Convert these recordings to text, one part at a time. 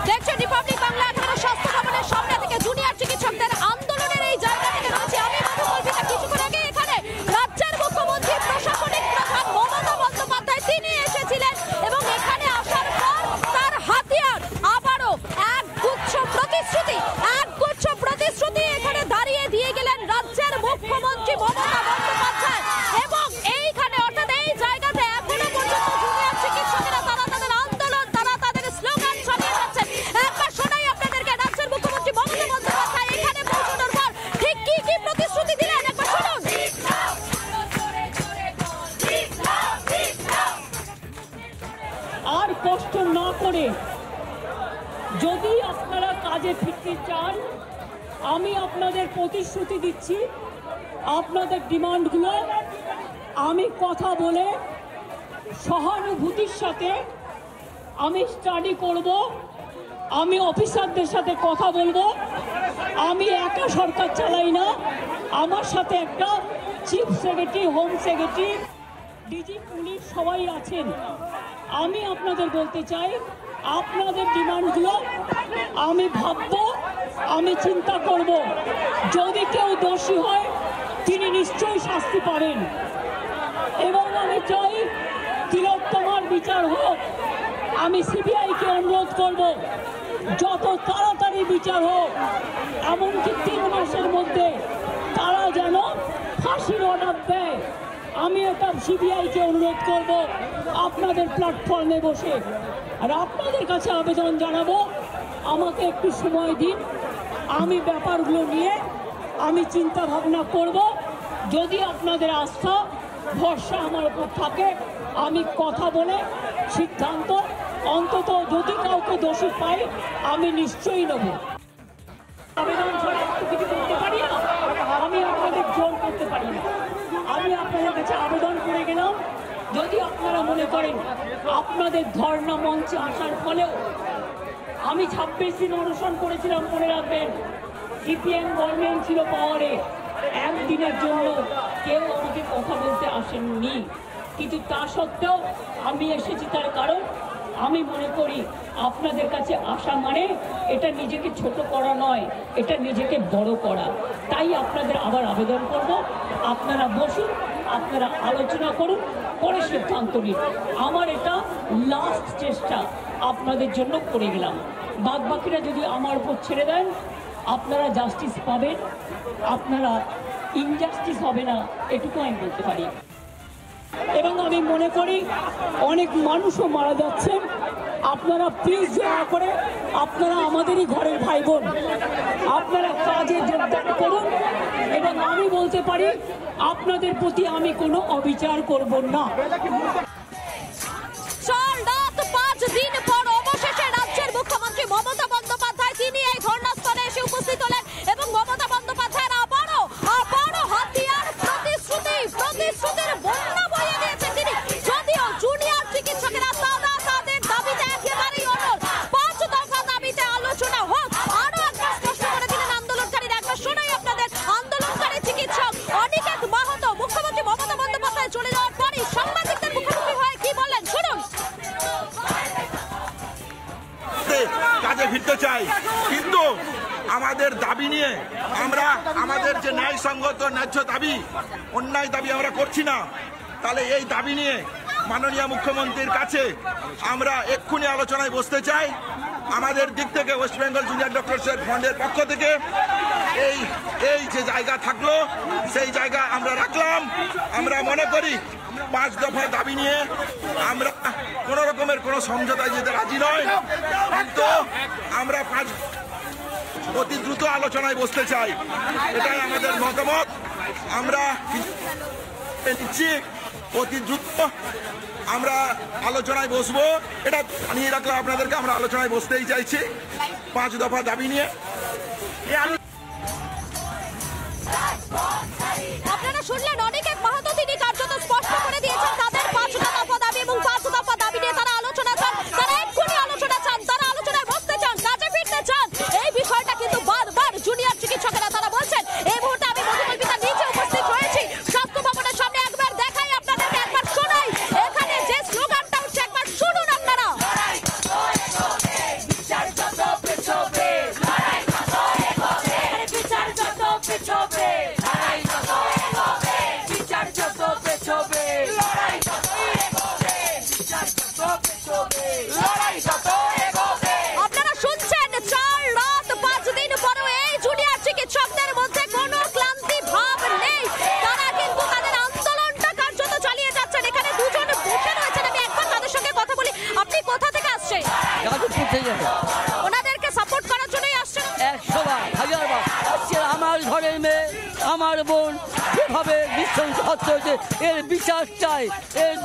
দেখছেন রিপাবলিক বাংলা স্বাস্থ্য ভবনের সামনে থেকে জুনিয়র চিকিৎসকদের আন্দোলনের এই জায়গা থেকে রয়েছে আমি মধুকল্পিতা। কিছুক্ষণ আগে এখানে রাজ্যের মুখ্যমন্ত্রী প্রশাসনিক প্রধান মমতা বন্দ্যোপাধ্যায় তিনি এসেছিলেন এবং এখানে আসার পর তার হাতিয়ার আবারও একগুচ্ছ প্রতিশ্রুতি এখানে দাঁড়িয়ে দিয়ে গেলেন রাজ্যের মুখ্যমন্ত্রী মমতা বন্দ্যোপাধ্যায়। এবং এইখানে অর্থাৎ এই জায়গাতে এখনো পর্যন্ত জুনিয়র চিকিৎসকেরা তারা তাদের আন্দোলন তারা তাদের স্লোগান চালিয়ে যাচ্ছেন। একবার শোনাই আপনাদেরকে রাজ্যের মুখ্যমন্ত্রী মমতা বন্দ্যোপাধ্যায় এখানে পৌঁছানোর পর ঠিক কি কি প্রতিশ্রুতি দিলেন একবার শুনুন। আর কষ্ট না করে যদি আপনারা কাজে ফিরতে চান, আমি আপনাদের প্রতিশ্রুতি দিচ্ছি আপনাদের ডিমান্ডগুলো আমি কথা বলে সহানুভূতির সাথে আমি স্টাডি করব, আমি অফিসারদের সাথে কথা বলবো। আমি একা সরকার চালাই না, আমার সাথে একটা chief secretary, home secretary, DG police সবাই আছেন। আমি আপনাদের বলতে চাই আপনাদের ডিমান্ডগুলো আমি ভাববো, আমি চিন্তা করব। যদি কেউ দোষী হয় তিনি নিশ্চয়ই শাস্তি পাবেন এবং আমি চাই তিলোত্তমার বিচার হোক। আমি সিবিআইকে অনুরোধ করব যত তাড়াতাড়ি বিচার হোক, এমনকি 3 মাসের মধ্যে তারা যেন ফাঁসির অর্ডার দেয়। আমি এটা সিবিআইকে অনুরোধ করব আপনাদের প্ল্যাটফর্মে বসে। আর আপনাদের কাছে আবেদন জানাবো আমাকে একটু সময় দিন, আমি ব্যাপারগুলো নিয়ে আমি চিন্তা ভাবনা করব। যদি আপনাদের আস্থা ভরসা আমার উপর থাকে আমি কথা বলে সিদ্ধান্ত অন্তত যদি কাউকে দোষী পাই আমি নিশ্চয়ই নেব। আবেদন ছাড়া একটু কিছু করতে পারি না, আমি আপনাদের জোর করতে পারি না। আমি আপনাদের কাছে আবেদন করে গেলাম, যদি আপনারা মনে করেন আপনাদের ধর্ণা মঞ্চে আসার ফলেও আমি 26 দিন অনশন করেছিলাম, মনে রাখবেন সিপিএম গভর্নমেন্ট ছিল পাওয়ারে, একদিনের জন্য কেউ আমাকে কথা বলতে আসেননি। কিন্তু তা সত্ত্বেও আমি এসেছি, তার কারণ আমি মনে করি আপনাদের কাছে আসা মানে এটা নিজেকে ছোট করা নয়, এটা নিজেকে বড় করা। তাই আপনাদের আবার আবেদন করব, আপনারা বসুন, আপনারা আলোচনা করুন, পরে সিদ্ধান্ত নিন। আমার এটা লাস্ট চেষ্টা আপনাদের জন্য করে গেলাম। বাদ বাকিরা যদি আমার উপর ছেড়ে দেন আপনারা জাস্টিস পাবেন, আপনারা ইনজাস্টিস হবে না, এটুকু আমি বলতে পারি। এবং আমি মনে করি অনেক মানুষও মারা যাচ্ছেন, আপনারা প্লিজ দয়া করে, আপনারা আমাদেরই ঘরের ভাই বোন, আপনারা কাজে যোগদান করুন। এবং আমি বলতে পারি আপনাদের প্রতি আমি কোনো অবিচার করব না। 5 দিন পর অবশেষে রাজ্যের মুখ্যমন্ত্রী মমতা বন্দ্যোপাধ্যায় তিনি এই ধর্ণাস্থলে এসে উপস্থিত হলেন এবং মমতা বন্দ্যোপাধ্যায়ের আবারও হাতিয়ার প্রতিশ্রুতির বন্যা বইয়ে দিয়েছেন তিনি। যদিও জুনিয়র চিকিৎসকেরা তাদের দাবিতে একেবারেই অনড়, 5 দফা দাবিতে আলোচনা হোক আরো একবার স্পষ্ট করে দিলেন আন্দোলনকারীরা। একবার শোনাই আপনাদের আন্দোলনকারী চিকিৎসক অনিকেত মাহাতো মুখ্যমন্ত্রী মমতা বন্দ্যোপাধ্যায় চলে যাওয়ার পরই সাংবাদিকদের মুখোমুখি হয়ে কি বললেন শুনুন। কাজে ফিরতে চাই, কিন্তু আমাদের দাবি নিয়ে আমরা আমাদের যে ন্যায়সঙ্গত ন্যায্য দাবি, অন্যায় দাবি আমরা করছি না। তাহলে এই দাবি নিয়ে মাননীয় মুখ্যমন্ত্রীর কাছে আমরা এক্ষুনি আলোচনায় বসতে চাই। আমাদের দিক থেকে ওয়েস্ট বেঙ্গল জুনিয়র ডক্টরসের ফন্ডের পক্ষ থেকে এই যে জায়গা থাকলো সেই জায়গা আমরা রাখলাম। আমরা মনে করি 5 দফা দাবি নিয়ে আমরা কোনো রকমের কোনো সমঝোতায় যেতে রাজি নয়, কিন্তু আমরা অতি দ্রুত আলোচনায় বসতে চাই, এটাই আমাদের মতামত। আমরা নিচ্ছি অতি দ্রুত আমরা আলোচনায় বসবো, এটা জানিয়ে রাখলাম আপনাদেরকে। আমরা আলোচনায় বসতেই চাইছি 5 দফা দাবি নিয়ে। আপনারা শুনলেন অনিকেত মাহাতো তিনি কার্যত স্পষ্ট করে দিয়েছেন তাদের 5 দফা দাবি এবং 5 দফা দাবি নিয়ে তারা আলোচনা চান, তারা এক্ষুনি আলোচনা চান, তারা আলোচনায় বসতে চান, কাজে ফিরতে চান। এই বিষয়টা কিন্তু বারবার জুনিয়র চিকিৎসকেরা তারা বলছেন। এই মুহূর্তে আমি মধুকল্পিতা নিচে উপস্থিত রয়েছি স্বাস্থ্য ভবনের সামনে। একবার দেখাই আপনাদেরকে, একবার শোনাই এখানে যে স্লোগানটা উঠছে আসে যায়। ওনাদেরকে সাপোর্ট করার জন্যই আসছেন? 100 বার 1000 বার আজকে আমার ঘরের মেয়ে আমার বোন যেভাবে নৃশংস হত্যা হয়েছে এর বিচার চাই। এর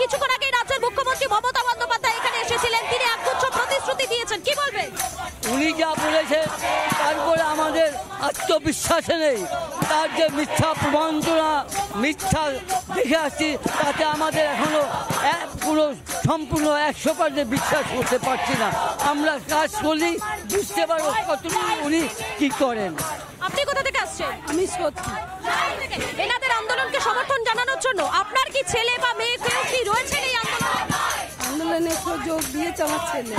কিছুক্ষণ আগেই রাজ্যের মুখ্যমন্ত্রী মমতা বন্দ্যোপাধ্যায় এখানে এসেছিলেন, তিনি একগুচ্ছ প্রতিশ্রুতি দিয়েছেন, কি বলবেন? উনি যা বলেছেন তারপরে আমাদের আত্মবিশ্বাসে নেই। তার যে মিথ্যা প্রবঞ্চনা মিথ্যা দেখে আসছি তাতে আমাদের এখনো পুরো সম্পূর্ণ 100% বিশ্বাস করতে পারছি না। আমরা কাজ করলেই বুঝতে পারবো কতটুকু উনি কি করেন। আপনি কোথা থেকে আসছেন? আমি সত্যি এনাদের আন্দোলনকে সমর্থন জানানোর জন্য আপনার কি ছেলে বা মেয়ে কেউ কি রয়েছেন এই আন্দোলনে যোগ দিয়েছে আমার ছেলে।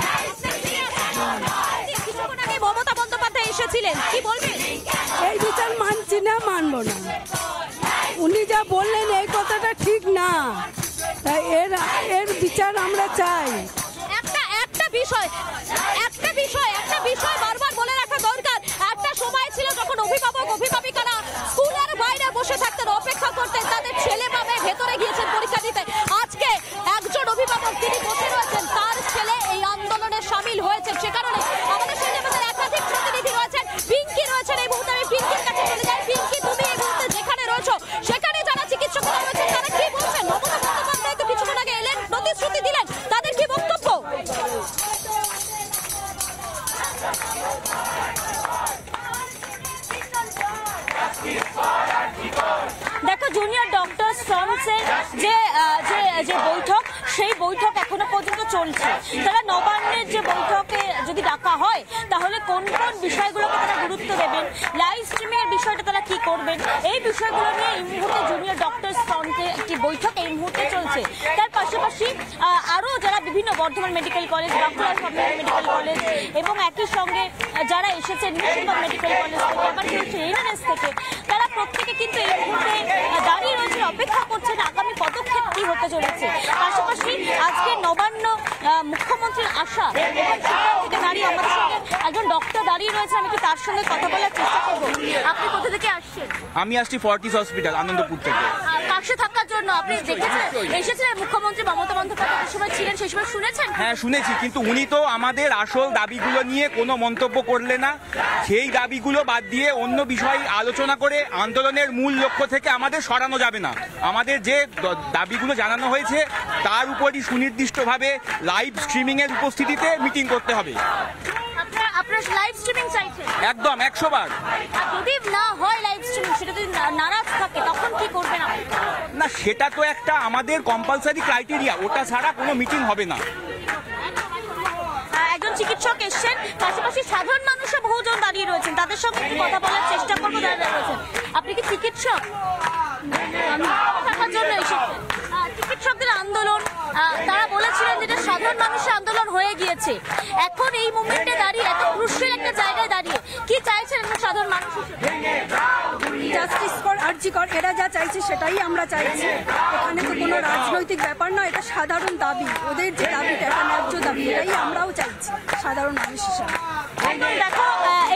কিছুক্ষণ আগে মমতা বন্দ্যোপাধ্যায় এসেছিলেন, কি বলবেন? এই বিচার মানছি না, মানবো না। উনি যা বললেন এই কথাটা ঠিক না, তাই এর বিচার আমরা চাই। একটা বিষয় বারবার বলে রাখা দরকার। একটা সময় ছিল যখন অভিভাবিকারা স্কুলের বাইরে বসে থাকতেন, অপেক্ষা করতেন তাদের ছেলে বা মেয়ে ভেতরে গিয়েছেন পরীক্ষা দিতে। আজকে একজন অভিভাবক তিনি বসে রয়েছেন, তার ছেলে এই আন্দোলনে সামিল হয়েছে। সে কারণে আমাদের সঙ্গে আমাদের একাধিক প্রতিনিধি রয়েছেন। পিঙ্কি রয়েছেন এই মুহূর্তে, আমি পিঙ্কির কাছে চলে যাই। পিঙ্কি, তুমি এই মুহূর্তে যেখানে রয়েছো সেখানে যারা চিকিৎসকরা রয়েছেন তারা কি বলছেন? মমতা বন্দ্যোপাধ্যায় তো কিছুক্ষণ আগে এলেন, প্রতিশ্রুতি দিলেন, তাদের কি বক্তব্য? দেখো, জুনিয়র ডক্টরস ফ্রন্টসের যে বৈঠক, সেই বৈঠক এখনো পর্যন্ত চলছে। তারা নবান্নের যে বৈঠকে যদি ডাকা হয় তাহলে কোন কোন বিষয়গুলোকে তারা গুরুত্ব দেবেন, লাইভ স্ট্রিমিং এর বিষয়টা তারা কি করবেন, এই বিষয়গুলো নিয়ে এই মুহূর্তে জুনিয়র ডক্টরস ফ্রন্টে একটি বৈঠক এই মুহূর্তে চলছে। তার পাশাপাশি আরও যারা বিভিন্ন Bardhaman medical college, Bankura medical college এবং একই সঙ্গে যারা এসেছেন মুর্শিদাবাদ মেডিকেল কলেজ থেকে, আবার কিন্তু এনএস থেকে, তারা প্রত্যেকে কিন্তু এই মুহূর্তে দাঁড়িয়ে রয়েছেন, অপেক্ষা করছেন আগামী পদক্ষেপ কি হতে চলেছে। পাশাপাশি আজকে নবান্ন মুখ্যমন্ত্রীর আশা এবং সেখান থেকে দাঁড়িয়ে আমাদের সঙ্গে একজন ডক্টর দাঁড়িয়ে রয়েছে, আমি কি তার সঙ্গে কথা বলার চেষ্টা করবো। আপনি কোথা থেকে আসছেন? আমি আসছি ফর্টিস হসপিটাল আনন্দপুর থেকে। পাশে থাকার জন্য আপনি দেখেছেন, এসেছিলেন মুখ্যমন্ত্রী মমতা বন্দ্যোপাধ্যায় যে সময় ছিলেন সেই সময় শুনেছেন? হ্যাঁ শুনেছি, কিন্তু উনি তো আমাদের আসল দাবিগুলো নিয়ে কোনো মন্তব্য করলেন না। সেই দাবিগুলো বাদ দিয়ে অন্য বিষয় আলোচনা করে আন্দোলনের মূল লক্ষ্য থেকে আমাদের সরানো যাবে না। আমাদের যে দাবিগুলো জানানো হয়েছে তার উপরই সুনির্দিষ্টভাবে লাইভ স্ট্রিমিং এর উপস্থিতিতে মিটিং করতে হবে। আপনারা লাইভ স্ট্রিমিং চাইছেন? একদম 100 বার। যদি না হয় লাইভ স্ট্রিমিং, সেটা যদি নারাজ থাকে তখন কি করবেন আপনি? না, সেটা তো একটা আমাদের কম্পালসারি ক্রাইটেরিয়া, ওটা ছাড়া কোনো মিটিং হবে না। একজন চিকিৎসক এসছেন, পাশাপাশি সাধারণ মানুষও বহুজন দাঁড়িয়ে রয়েছেন, তাদের সঙ্গে একটু কথা বলার চেষ্টা করবো। দাঁড়িয়ে রয়েছেন, আপনি কি চিকিৎসক? থাকার জন্য এসেছেন। চিকিৎসকদের আন্দোলন, তারা বলেছিলেন যেটা সাধারণ মানুষের আন্দোলন হয়ে গিয়েছে। এখন এই মুভমেন্টে দাঁড়িয়ে এত ক্রুশিয়াল একটা জায়গায় দাঁড়িয়ে কি চাইছেন সাধারণ মানুষ? জাস্টিস ফর আরজি কর, এরা যা চাইছে সেটাই আমরা চাইছি। এখানে তো কোনো রাজনৈতিক ব্যাপার নয়, এটা সাধারণ দাবি। ওদের যে দাবিটা, এটা ন্যায্য দাবি, এটাই আমরাও চাইছি সাধারণ মানুষ হিসাবে। দেখো,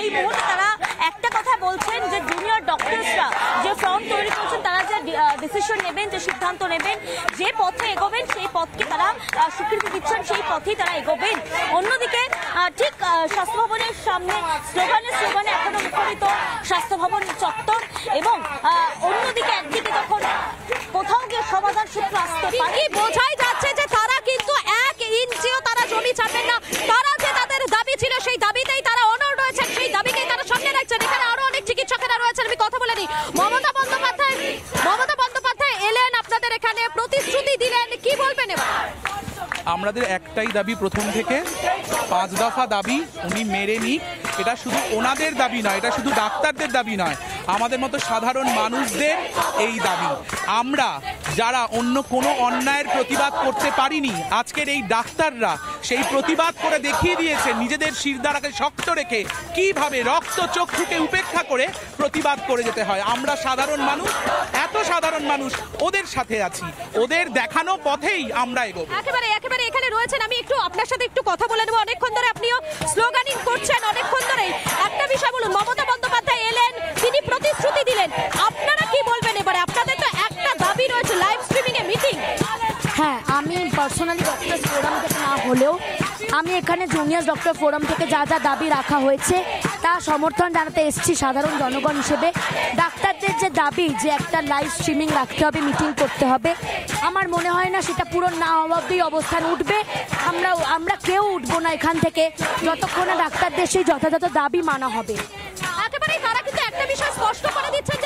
এই মুহূর্তে তারা একটা কথা বলছেন যে জুনিয়র ডক্টরসরা যে ফ্রন্ট তৈরি করছেন, তারা যে ডিসিশন নেবেন, যে সিদ্ধান্ত নেবেন, যে পথে এগোবেন সেই পথকে তারা স্বীকৃতি দিচ্ছেন, সেই পথেই তারা এগোবেন। অন্যদিকে ঠিক স্বাস্থ্য ভবনের সামনে স্লোগানে এখনো মুখরিত স্বাস্থ্য ভবন চত্বর, এবং অন্যদিকে একদিকে তখন কোথাও গিয়ে সমাধান সূত্র আসতে পারে। বোঝাই যাচ্ছে যে তারা কিন্তু 1 ইঞ্চিও তারা জমি ছাড়বেন না। তারা যে তাদের দাবি ছিল সেই দাবিতেই তারা অনড় রয়েছেন, সেই দাবিকেই তারা সামনে রাখছেন। এখানে আরো অনেক চিকিৎসকেরা রয়েছেন, আমি কথা বলে নিই। মমতা বন্দ্যোপাধ্যায় এলেন, আপনাদের এখানে প্রতিশ্রুতি দিলেন, কি বলবেন এবার? আমাদের একটাই দাবি প্রথম থেকে, 5 দফা দাবি উনি মেরে নিক। এটা শুধু ওনাদের দাবি নয়, এটা শুধু ডাক্তারদের দাবি নয়, আমাদের মতো সাধারণ মানুষদের এই দাবি। আমরা যারা অন্য কোনো অন্যায়ের প্রতিবাদ করতে পারিনি, আজকের এই ডাক্তাররা সেই প্রতিবাদ করে দেখিয়ে দিয়েছে নিজেদের শিরদাঁড়াকে শক্ত রেখে কিভাবে রক্ত চক্ষুকে উপেক্ষা করে প্রতিবাদ করে যেতে হয়। আমরা সাধারণ মানুষ, এত সাধারণ মানুষ ওদের সাথে আছি, ওদের দেখানো পথেই আমরা এগোবো। একেবারে এখানে রয়েছেন, আমি একটু আপনার সাথে একটু কথা বলে নেবো। অনেকক্ষণ ধরে আপনিও স্লোগানিং করছেন, অনেকক্ষণ ধরে। একটা বিষয় বলুন, মমতা বন্দ্যোপাধ্যায় এলেন, তিনি প্রতিশ্রুতি দিলেন, আপনারা কি বলবেন এবারে? আপনাদের তো একটা দাবি রয়েছে, লাইভ স্ট্রিমিং এ মিটিং। হ্যাঁ, আমি পার্সোনালি ডক্টর ফোরাম থেকে না হলেও আমি এখানে জুনিয়র ডক্টর ফোরাম থেকে যা যা দাবি রাখা হয়েছে তা সমর্থন জানাতে এসেছি সাধারণ জনগণ হিসেবে। ডাক্তারদের যে দাবি যে একটা লাইভ স্ট্রিমিং রাখতে হবে, মিটিং করতে হবে, আমার মনে হয় না সেটা পূরণ না হওয়া অবধি অবস্থান উঠবে। আমরা কেউ উঠবো না এখান থেকে যতক্ষণ না ডাক্তারদের সেই যথাযথ দাবি মানা হবে। একেবারেই তারা কিন্তু একটা বিষয় স্পষ্ট করে দিচ্ছেন যে